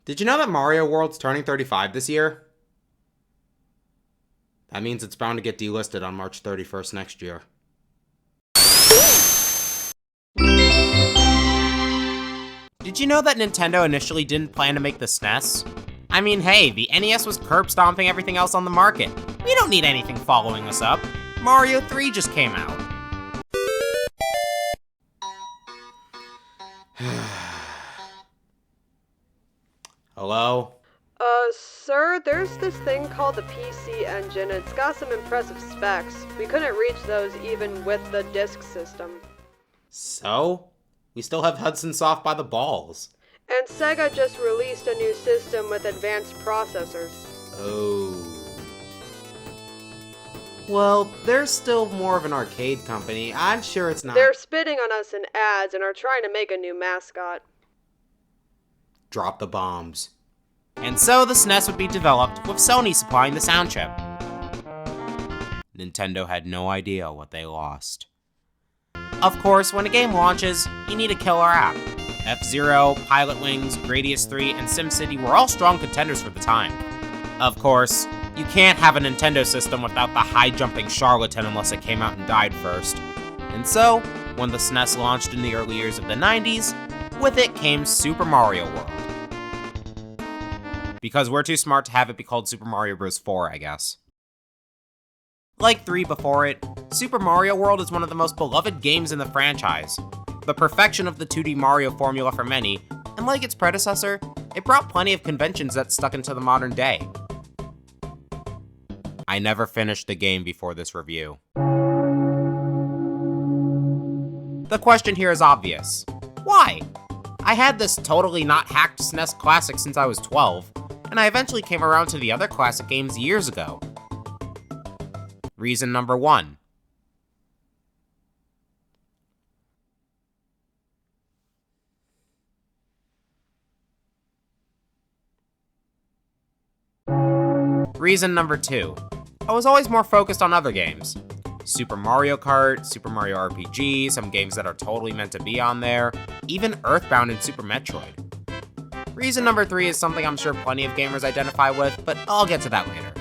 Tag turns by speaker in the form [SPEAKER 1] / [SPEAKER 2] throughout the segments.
[SPEAKER 1] Did you know that Mario World's turning 35 this year? That means it's bound to get delisted on March 31st next year. Did you know that Nintendo initially didn't plan to make the SNES? I mean, hey, the NES was curb stomping everything else on the market. We don't need anything following us up. Mario 3 just came out. Hello?
[SPEAKER 2] Sir, there's this thing called the PC Engine. It's got some impressive specs. We couldn't reach those even with the disk system.
[SPEAKER 1] So? We still have Hudson Soft by the balls.
[SPEAKER 2] And Sega just released a new system with advanced processors.
[SPEAKER 1] Oh. Well, they're still more of an arcade company. I'm sure it's not.
[SPEAKER 2] They're spitting on us in ads and are trying to make a new mascot.
[SPEAKER 1] Drop the bombs. And so the SNES would be developed with Sony supplying the sound chip. Nintendo had no idea what they lost. Of course, when a game launches, you need a killer app. F-Zero, Pilotwings, Gradius 3, and SimCity were all strong contenders for the time. Of course, you can't have a Nintendo system without the high-jumping charlatan unless it came out and died first. And so, when the SNES launched in the early years of the 90s, with it came Super Mario World. Because we're too smart to have it be called Super Mario Bros. 4, I guess. Like 3 before it, Super Mario World is one of the most beloved games in the franchise. The perfection of the 2D Mario formula for many, and like its predecessor, it brought plenty of conventions that stuck into the modern day. I never finished the game before this review. The question here is obvious. Why? I had this totally not hacked SNES classic since I was 12, and I eventually came around to the other classic games years ago. Reason number 1. Reason number 2. I was always more focused on other games. Super Mario Kart, Super Mario RPG, some games that are totally meant to be on there, even Earthbound and Super Metroid. Reason number 3 is something I'm sure plenty of gamers identify with, but I'll get to that later.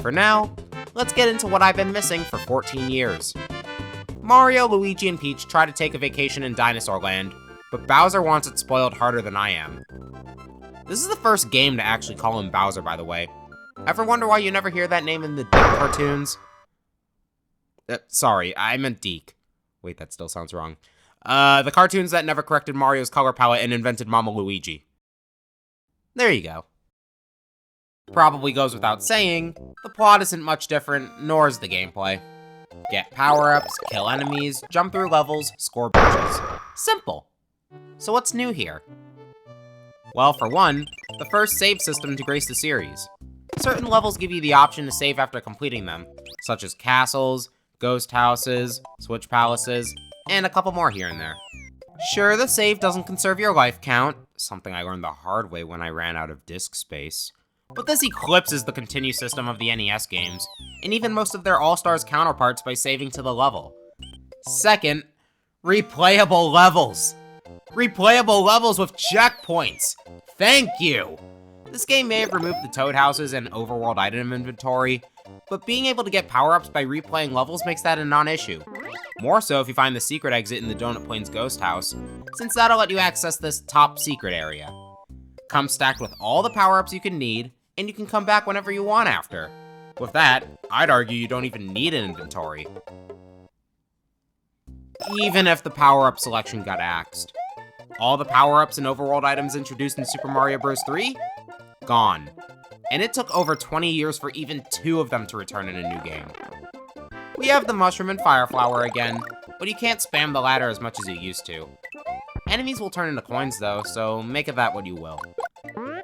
[SPEAKER 1] For now, let's get into what I've been missing for 14 years. Mario, Luigi, and Peach try to take a vacation in Dinosaur Land, but Bowser wants it spoiled harder than I am. This is the first game to actually call him Bowser, by the way. Ever wonder why you never hear that name in the Deke cartoons? Sorry, I meant Deke. Wait, that still sounds wrong. The cartoons that never corrected Mario's color palette and invented Mama Luigi. There you go. Probably goes without saying, the plot isn't much different, nor is the gameplay. Get power-ups, kill enemies, jump through levels, score badges. Simple. So what's new here? Well, for one, the first save system to grace the series. Certain levels give you the option to save after completing them, such as castles, ghost houses, switch palaces, and a couple more here and there. Sure, the save doesn't conserve your life count, something I learned the hard way when I ran out of disk space. But this eclipses the continue system of the NES games, and even most of their All-Stars counterparts by saving to the level. Second, replayable levels. Replayable levels with checkpoints. Thank you! This game may have removed the Toad Houses and overworld item inventory, but being able to get power-ups by replaying levels makes that a non-issue. More so if you find the secret exit in the Donut Plains Ghost House, since that'll let you access this top secret area. Comes stacked with all the power-ups you can need, and you can come back whenever you want after. With that, I'd argue you don't even need an inventory. Even if the power-up selection got axed. All the power-ups and overworld items introduced in Super Mario Bros. 3? Gone. And it took over 20 years for even 2 of them to return in a new game. We have the Mushroom and Fire Flower again, but you can't spam the ladder as much as you used to. Enemies will turn into coins though, so make of that what you will.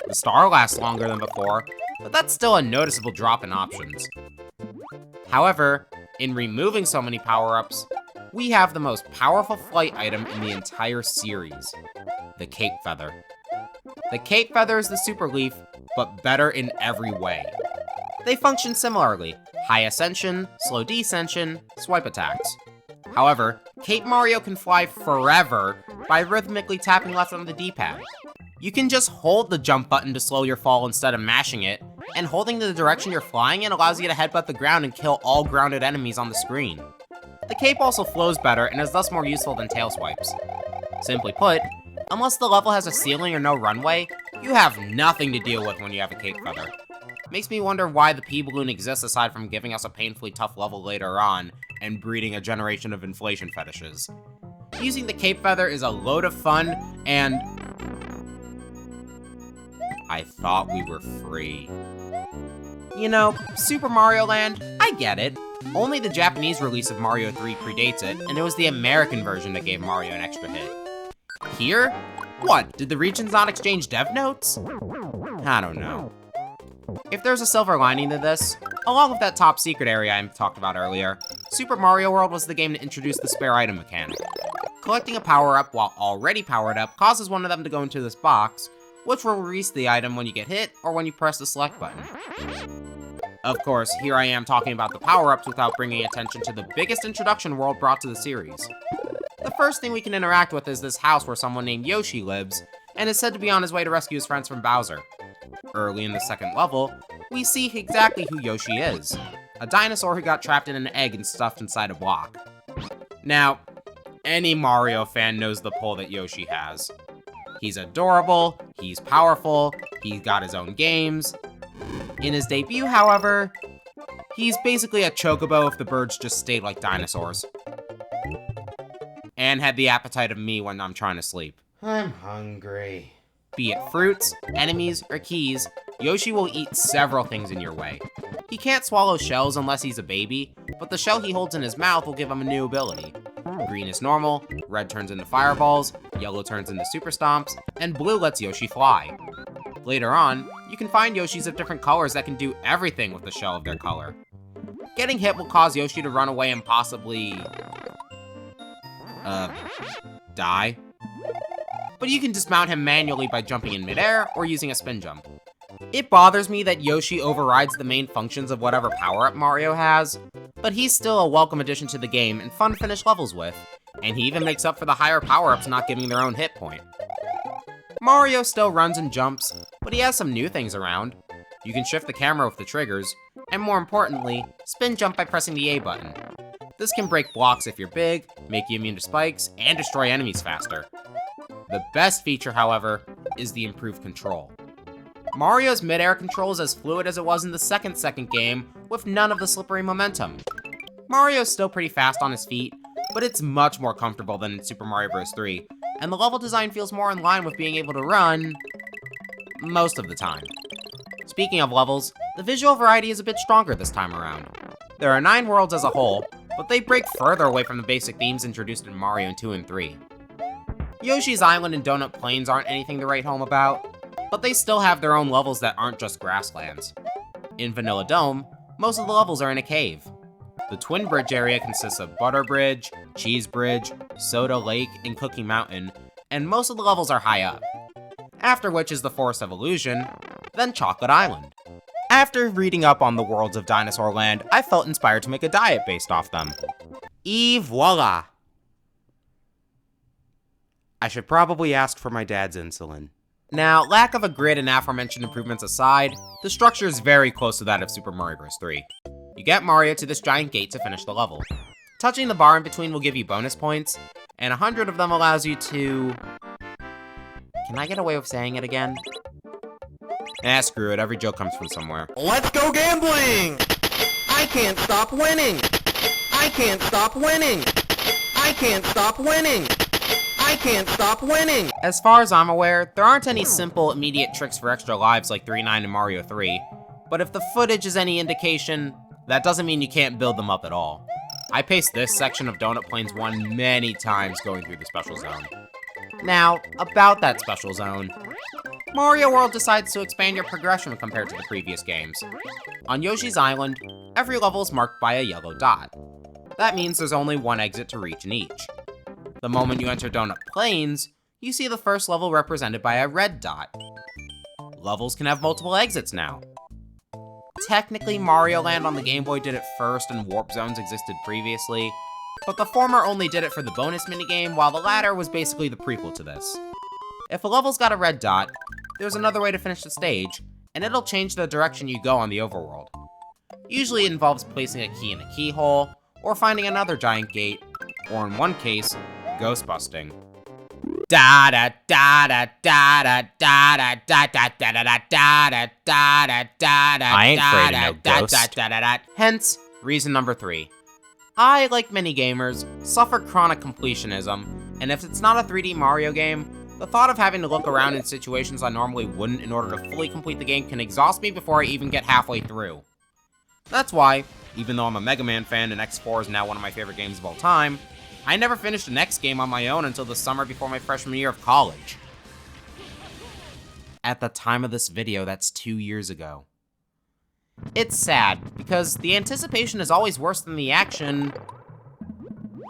[SPEAKER 1] The star lasts longer than before, but that's still a noticeable drop in options. However, in removing so many power-ups, we have the most powerful flight item in the entire series, the Cape Feather. The Cape Feather is the Super Leaf, but better in every way. They function similarly, high ascension, slow descension, swipe attacks. However, Cape Mario can fly forever by rhythmically tapping left on the D-pad. You can just hold the jump button to slow your fall instead of mashing it, and holding the direction you're flying in allows you to headbutt the ground and kill all grounded enemies on the screen. The cape also flows better and is thus more useful than tail swipes. Simply put, unless the level has a ceiling or no runway, you have nothing to deal with when you have a cape feather. Makes me wonder why the P-Balloon exists aside from giving us a painfully tough level later on and breeding a generation of inflation fetishes. Using the cape feather is a load of fun, and I thought we were free. You know, Super Mario Land, I get it. Only the Japanese release of Mario 3 predates it, and it was the American version that gave Mario an extra hit. Here? What, did the regions not exchange dev notes? I don't know. If there's a silver lining to this, along with that top secret area I talked about earlier, Super Mario World was the game to introduce the spare item mechanic. Collecting a power-up while already powered up causes one of them to go into this box, which will release the item when you get hit or when you press the select button. Of course, here I am talking about the power-ups without bringing attention to the biggest introduction World brought to the series. The first thing we can interact with is this house where someone named Yoshi lives, and is said to be on his way to rescue his friends from Bowser. Early in the second level, we see exactly who Yoshi is, a dinosaur who got trapped in an egg and stuffed inside a block. Now, any Mario fan knows the pull that Yoshi has. He's adorable, he's powerful, he's got his own games. In his debut, however, he's basically a chocobo if the birds just stayed like dinosaurs. And had the appetite of me when I'm trying to sleep. I'm hungry. Be it fruits, enemies, or keys, Yoshi will eat several things in your way. He can't swallow shells unless he's a baby, but the shell he holds in his mouth will give him a new ability. Green is normal, red turns into fireballs, yellow turns into super stomps, and blue lets Yoshi fly. Later on, you can find Yoshis of different colors that can do everything with the shell of their color. Getting hit will cause Yoshi to run away and possibly die. But you can dismount him manually by jumping in midair or using a spin jump. It bothers me that Yoshi overrides the main functions of whatever power-up Mario has, but he's still a welcome addition to the game and fun to finish levels with, and he even makes up for the higher power-ups not giving their own hit point. Mario still runs and jumps, but he has some new things around. You can shift the camera with the triggers, and more importantly, spin jump by pressing the A button. This can break blocks if you're big, make you immune to spikes, and destroy enemies faster. The best feature, however, is the improved control. Mario's mid-air control is as fluid as it was in the second game, with none of the slippery momentum. Mario's still pretty fast on his feet, but it's much more comfortable than in Super Mario Bros. 3, and the level design feels more in line with being able to run most of the time. Speaking of levels, the visual variety is a bit stronger this time around. There are 9 worlds as a whole, but they break further away from the basic themes introduced in Mario 2 and 3. Yoshi's Island and Donut Plains aren't anything to write home about, but they still have their own levels that aren't just grasslands. In Vanilla Dome, most of the levels are in a cave. The Twin Bridge area consists of Butter Bridge, Cheese Bridge, Soda Lake, and Cookie Mountain, and most of the levels are high up. After which is the Forest of Illusion, then Chocolate Island. After reading up on the worlds of Dinosaur Land, I felt inspired to make a diet based off them. Et voila! I should probably ask for my dad's insulin. Now, lack of a grid and aforementioned improvements aside, the structure is very close to that of Super Mario Bros. 3. You get Mario to this giant gate to finish the level. Touching the bar in between will give you bonus points, and 100 of them allows you to... Can I get away with saying it again? Screw it, every joke comes from somewhere.
[SPEAKER 3] Let's go gambling! I can't stop winning! I can't stop winning! I can't stop winning! I can't stop winning!
[SPEAKER 1] As far as I'm aware, there aren't any simple, immediate tricks for extra lives like 3-9 and Mario 3, but if the footage is any indication, that doesn't mean you can't build them up at all. I paced this section of Donut Plains 1 many times going through the special zone. Now, about that special zone, Mario World decides to expand your progression compared to the previous games. On Yoshi's Island, every level is marked by a yellow dot. That means there's only one exit to reach in each. The moment you enter Donut Plains, you see the first level represented by a red dot. Levels can have multiple exits now. Technically, Mario Land on the Game Boy did it first and Warp Zones existed previously, but the former only did it for the bonus minigame, while the latter was basically the prequel to this. If a level's got a red dot, there's another way to finish the stage, and it'll change the direction you go on the overworld. Usually it involves placing a key in a keyhole, or finding another giant gate, or in one case, ghostbusting. Da da da da da da da da da da da da da da da da da da.
[SPEAKER 4] I ain't afraid of no ghost.
[SPEAKER 1] Hence, reason number 3. I, like many gamers, suffer chronic completionism, and if it's not a 3D Mario game, the thought of having to look around in situations I normally wouldn't in order to fully complete the game can exhaust me before I even get halfway through. That's why, even though I'm a Mega Man fan and X4 is now one of my favorite games of all time, I never finished the next game on my own until the summer before my freshman year of college. At the time of this video, that's 2 years ago. It's sad, because the anticipation is always worse than the action.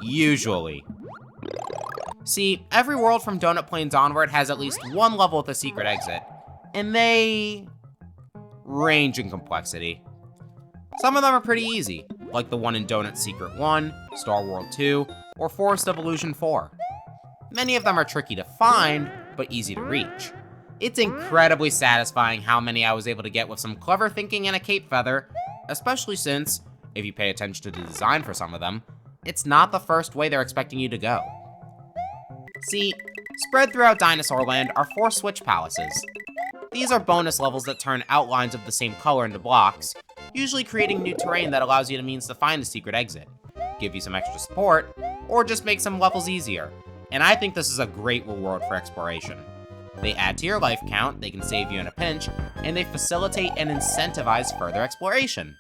[SPEAKER 1] Usually. See, every world from Donut Plains onward has at least one level with a secret exit, and they range in complexity. Some of them are pretty easy, like the one in Donut Secret 1, Star World 2, or Forest of Illusion 4. Many of them are tricky to find, but easy to reach. It's incredibly satisfying how many I was able to get with some clever thinking and a cape feather, especially since, if you pay attention to the design for some of them, it's not the first way they're expecting you to go. See, spread throughout Dinosaur Land are 4 switch palaces. These are bonus levels that turn outlines of the same color into blocks, usually creating new terrain that allows you the means to find a secret exit, give you some extra support, or just make some levels easier, and I think this is a great reward for exploration. They add to your life count, they can save you in a pinch, and they facilitate and incentivize further exploration.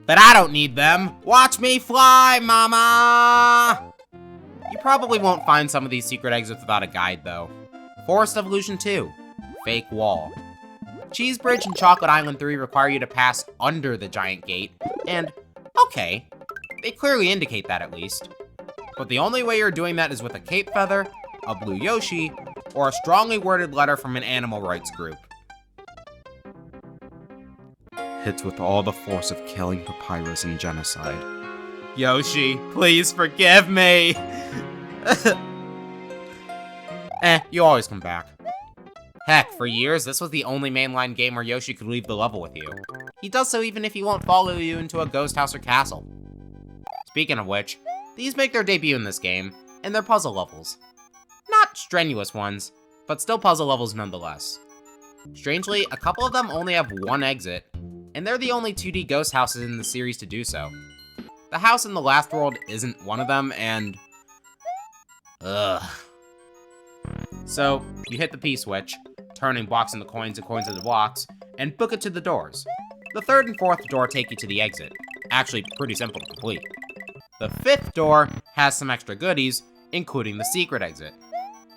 [SPEAKER 1] But I don't need them! Watch me fly, mama! You probably won't find some of these secret exits without a guide, though. Forest of Illusion 2, Fake Wall. Cheese Bridge and Chocolate Island 3 require you to pass under the giant gate, and, okay, they clearly indicate that at least. But the only way you're doing that is with a cape feather, a blue Yoshi, or a strongly worded letter from an animal rights group. Hits with all the force of killing Papyrus and genocide. Yoshi, please forgive me! You always come back. Heck, for years, this was the only mainline game where Yoshi could leave the level with you. He does so even if he won't follow you into a ghost house or castle. Speaking of which, these make their debut in this game, and they're puzzle levels. Not strenuous ones, but still puzzle levels nonetheless. Strangely, a couple of them only have one exit, and they're the only 2D ghost houses in the series to do so. The house in the last world isn't one of them, and... ugh. So, you hit the P-switch, turning blocks into coins and coins into blocks, and book it to the doors. The 3rd and 4th door take you to the exit. Actually, pretty simple to complete. The 5th door has some extra goodies, including the secret exit.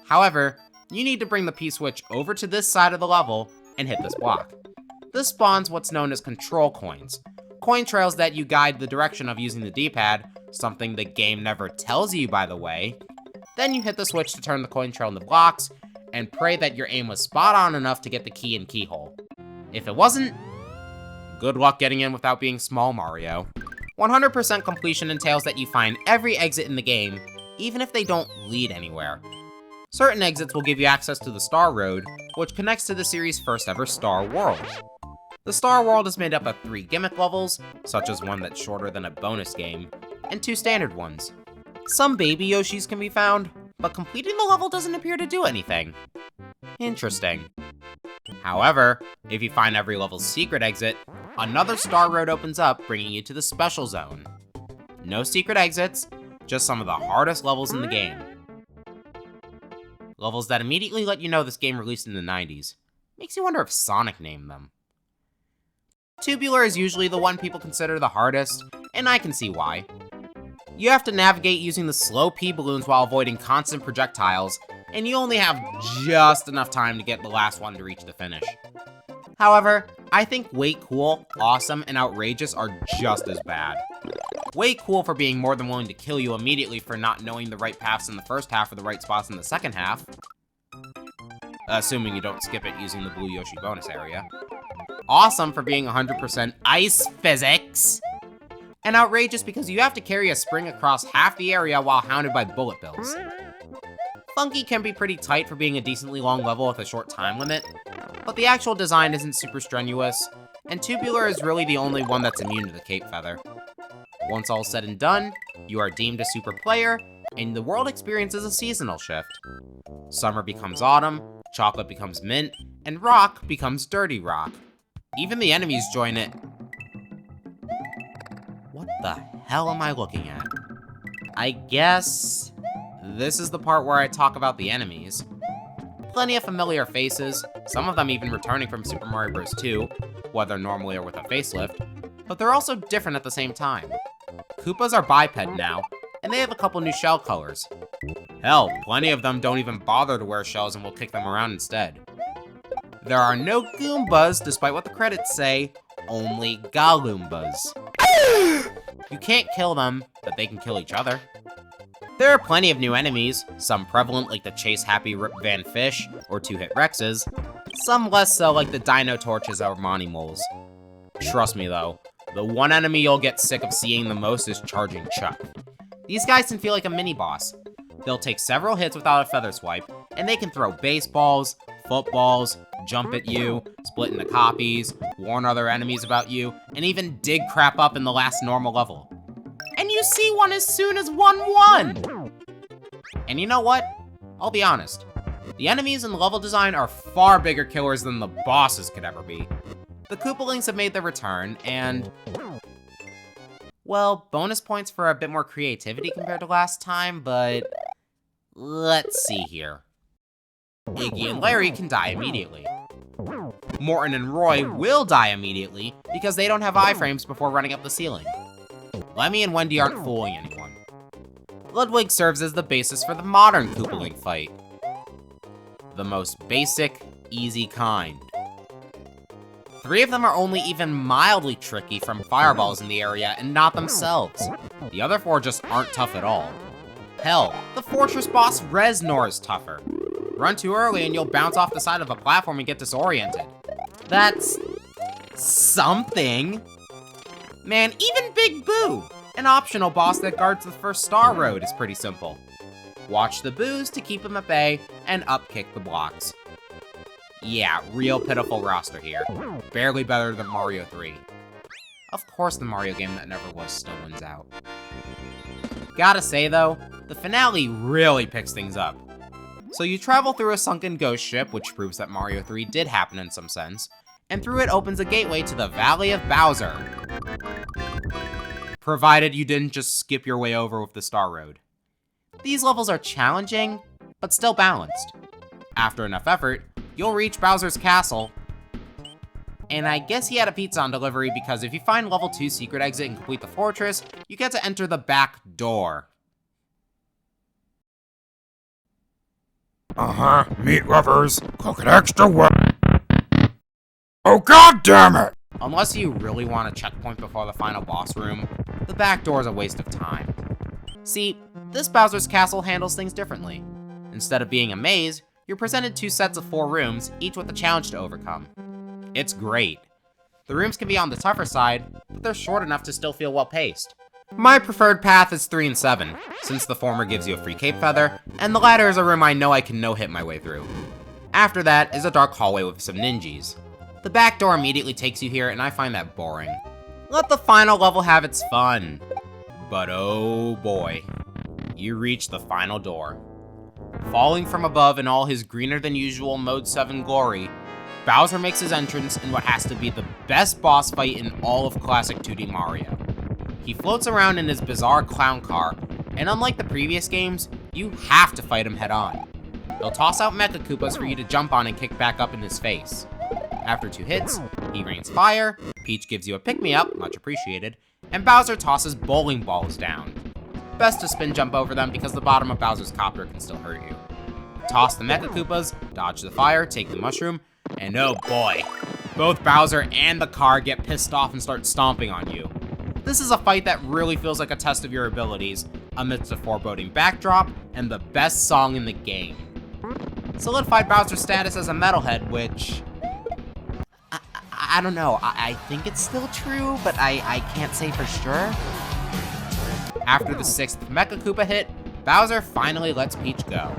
[SPEAKER 1] However, you need to bring the P-switch over to this side of the level and hit this block. This spawns what's known as control coins. Coin trails that you guide the direction of using the D-pad, something the game never tells you, by the way. Then you hit the switch to turn the coin trail into blocks, and pray that your aim was spot on enough to get the key and keyhole. If it wasn't, good luck getting in without being Small Mario. 100% completion entails that you find every exit in the game, even if they don't lead anywhere. Certain exits will give you access to the Star Road, which connects to the series' first ever Star World. The Star World is made up of 3 gimmick levels, such as one that's shorter than a bonus game, and 2 standard ones. Some baby Yoshis can be found, but completing the level doesn't appear to do anything. Interesting. However, if you find every level's secret exit, another Star Road opens up, bringing you to the Special Zone. No secret exits, just some of the hardest levels in the game. Levels that immediately let you know this game released in the 90s. Makes you wonder if Sonic named them. Tubular is usually the one people consider the hardest, and I can see why. You have to navigate using the slow P balloons while avoiding constant projectiles, and you only have just enough time to get the last one to reach the finish. However, I think Way Cool, Awesome, and Outrageous are just as bad. Way Cool for being more than willing to kill you immediately for not knowing the right paths in the first half or the right spots in the second half. Assuming you don't skip it using the Blue Yoshi bonus area. Awesome for being 100% ice physics. And outrageous because you have to carry a spring across half the area while hounded by bullet bills. Funky can be pretty tight for being a decently long level with a short time limit, but the actual design isn't super strenuous, and Tubular is really the only one that's immune to the Cape Feather. Once all said and done, you are deemed a super player, and the world experiences a seasonal shift. Summer becomes autumn, chocolate becomes mint, and rock becomes dirty rock. Even the enemies join it. What the hell am I looking at? I guess this is the part where I talk about the enemies. Plenty of familiar faces, some of them even returning from Super Mario Bros. 2, whether normally or with a facelift, but they're also different at the same time. Koopas are biped now, and they have a couple new shell colors. Hell, plenty of them don't even bother to wear shells and will kick them around instead. There are no Goombas, despite what the credits say, only Galoombas. You can't kill them, but they can kill each other. There are plenty of new enemies, some prevalent like the Chase Happy Rip Van Fish or 2-Hit Rexes, some less so like the Dino Torches or Monty Moles. Trust me though, the one enemy you'll get sick of seeing the most is Charging Chuck. These guys can feel like a mini-boss. They'll take several hits without a feather swipe, and they can throw baseballs, footballs, jump at you, split into copies, warn other enemies about you, and even dig crap up in the last normal level. And you see one as soon as 1-1! And you know what? I'll be honest. The enemies and level design are far bigger killers than the bosses could ever be. The Koopalings have made their return, and well, bonus points for a bit more creativity compared to last time, but let's see here. Iggy and Larry can die immediately. Morton and Roy will die immediately because they don't have iframes before running up the ceiling. Lemmy and Wendy aren't fooling anyone. Ludwig serves as the basis for the modern Koopaling fight. The most basic, easy kind. 3 of them are only even mildly tricky from fireballs in the area and not themselves. The other 4 just aren't tough at all. Hell, the fortress boss Reznor is tougher. Run too early and you'll bounce off the side of a platform and get disoriented. That's something. Man, even Big Boo, an optional boss that guards the first Star Road, is pretty simple. Watch the boos to keep him at bay and upkick the blocks. Yeah, real pitiful roster here. Barely better than Mario 3. Of course the Mario game that never was still wins out. Gotta say though, the finale really picks things up. So you travel through a sunken ghost ship, which proves that Mario 3 did happen in some sense, and through it opens a gateway to the Valley of Bowser. Provided you didn't just skip your way over with the Star Road. These levels are challenging, but still balanced. After enough effort, you'll reach Bowser's castle. And I guess he had a pizza on delivery because if you find level 2 secret exit and complete the fortress, you get to enter the back door.
[SPEAKER 5] Meat lovers, cook it extra well. Oh god damn it!
[SPEAKER 1] Unless you really want a checkpoint before the final boss room, the back door is a waste of time. See, this Bowser's castle handles things differently. Instead of being a maze, you're presented 2 sets of 4 rooms, each with a challenge to overcome. It's great. The rooms can be on the tougher side, but they're short enough to still feel well-paced. My preferred path is 3 and 7, since the former gives you a free cape feather, and the latter is a room I know I can no-hit my way through. After that is a dark hallway with some ninjas. The back door immediately takes you here, and I find that boring. Let the final level have its fun. But oh boy, you reach the final door. Falling from above in all his greener-than-usual Mode 7 glory, Bowser makes his entrance in what has to be the best boss fight in all of classic 2D Mario. He floats around in his bizarre clown car, and unlike the previous games, you have to fight him head-on. He'll toss out Mecha Koopas for you to jump on and kick back up in his face. After 2 hits, he rains fire, Peach gives you a pick-me-up, much appreciated, and Bowser tosses bowling balls down. Best to spin jump over them because the bottom of Bowser's copter can still hurt you. Toss the Mecha Koopas, dodge the fire, take the mushroom, and oh boy, both Bowser and the car get pissed off and start stomping on you. This is a fight that really feels like a test of your abilities, amidst a foreboding backdrop and the best song in the game. Solidified Bowser's status as a metalhead, which I don't know, I think it's still true, but I can't say for sure. After the 6th Mecha Koopa hit, Bowser finally lets Peach go.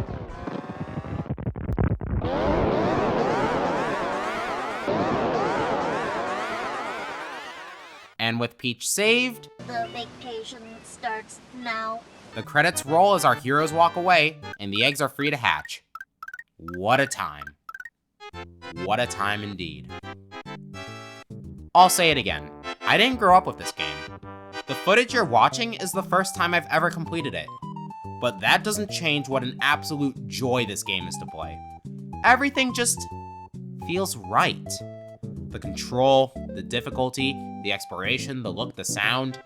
[SPEAKER 1] And with Peach saved,
[SPEAKER 6] The vacation starts now.
[SPEAKER 1] the credits roll as our heroes walk away, and the eggs are free to hatch. What a time. What a time indeed. I'll say it again. I didn't grow up with this game. The footage you're watching is the first time I've ever completed it. But that doesn't change what an absolute joy this game is to play. Everything just feels right. The control, the difficulty, the exploration, the look, the sound.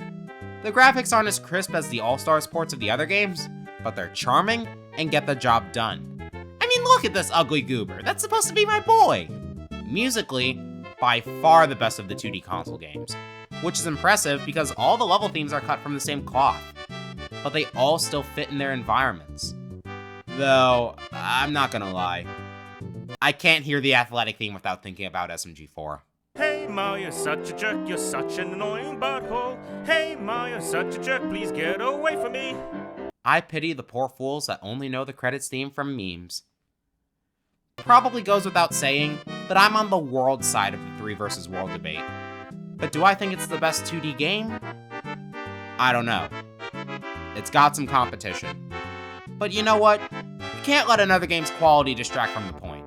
[SPEAKER 1] The graphics aren't as crisp as the All-Stars ports of the other games, but they're charming and get the job done. I mean, look at this ugly goober. That's supposed to be my boy. Musically, by far the best of the 2D console games, which is impressive because all the level themes are cut from the same cloth, but they all still fit in their environments. Though, I'm not gonna lie, I can't hear the athletic theme without thinking about SMG4.
[SPEAKER 7] Hey Ma, you're such a jerk, you're such an annoying butthole. Hey Ma, you're such a jerk, please get away from me.
[SPEAKER 1] I pity the poor fools that only know the credits theme from memes. Probably goes without saying that I'm on the world side of the 3 versus world debate. But do I think it's the best 2D game? I don't know. It's got some competition. But you know what? You can't let another game's quality distract from the point.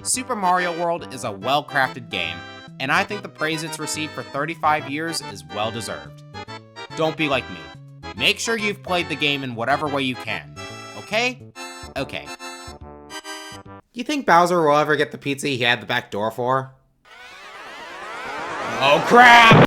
[SPEAKER 1] Super Mario World is a well-crafted game, and I think the praise it's received for 35 years is well-deserved. Don't be like me. Make sure you've played the game in whatever way you can. Okay? Okay. You think Bowser will ever get the pizza he had the back door for? Oh crap!